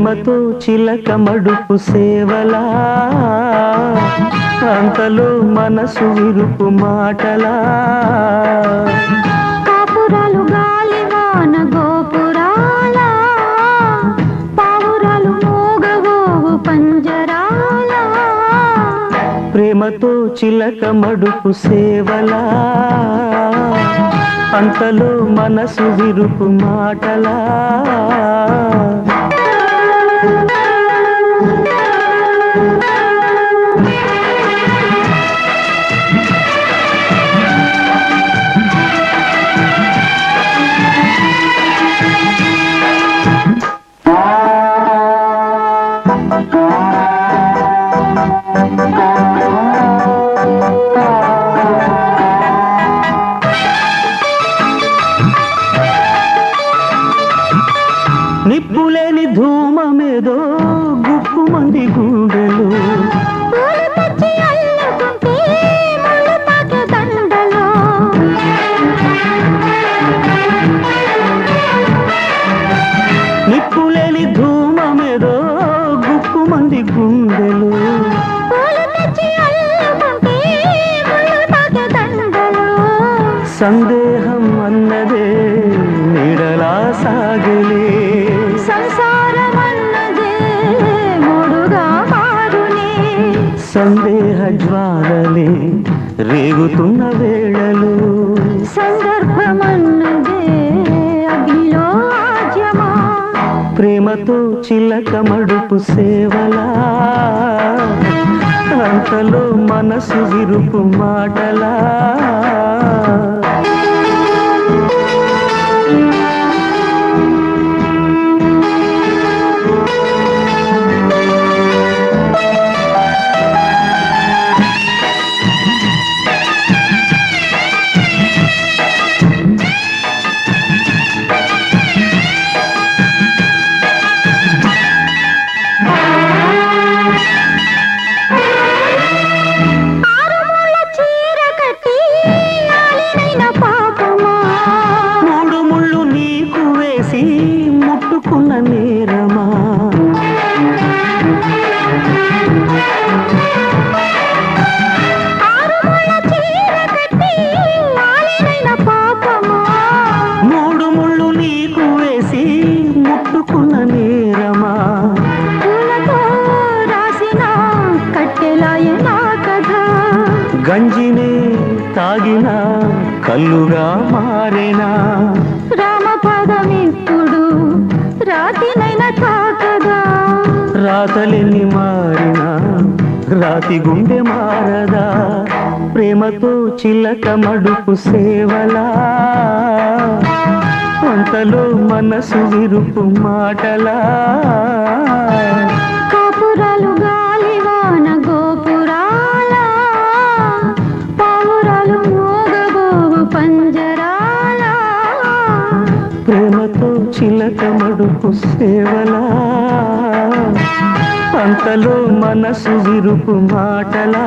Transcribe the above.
ప్రేమతో చిలక మడుపు సేవలా, అంతలో మనసు విరుపు మాటలా. కాపురాలు గాలివాన గోపురాల, పావురాలు మోగవోవు పంజరాల. ప్రేమతో చిలక మడుపు సేవలా, అంతలో మనసు విరుపు మాటలా. నిప్పులేని ధూమమేదో గుప్పు మంది గుండెలు, నిప్పులేని ధూమమేదో గుప్పు మంది గుండెలు. సందేహం అన్నదే నీడలా సాగలే, సంసారమన్నదే మూడుగా మారునే. సందేహ జ్వాలలే రేగుతున్న వేళలు, సందర్భమన్నదే అగ్నిలో ఆజ్యమా. ప్రేమతో చిలక మడుపు సేవలా, అంతలో మనసు విరుపు మాటలా. ముట్టుకున్న నేరమా, మూడు ముళ్ళు నీకు వేసి ముట్టుకున్న నేరమా. రాసిన కట్టెలాయనా కథ, గంజినే తాగిన కల్లుగా మారేనా. రామపదమిప్పుడు రాతినైనా తాకదా, రాతలెన్ని మారినా రాతి గుండె మారదా. ప్రేమతో చిలక మడుపు సేవలా, అంతలో మనసు విరుపు మాటలా. కాపురాలు గాలివాన గోపురాల, పావురాలు మోగబోవు పంజరాల. ప్రేమతో చిలక మడుపు సేవలా, అంతలో మనసు విరుపు మాటలా.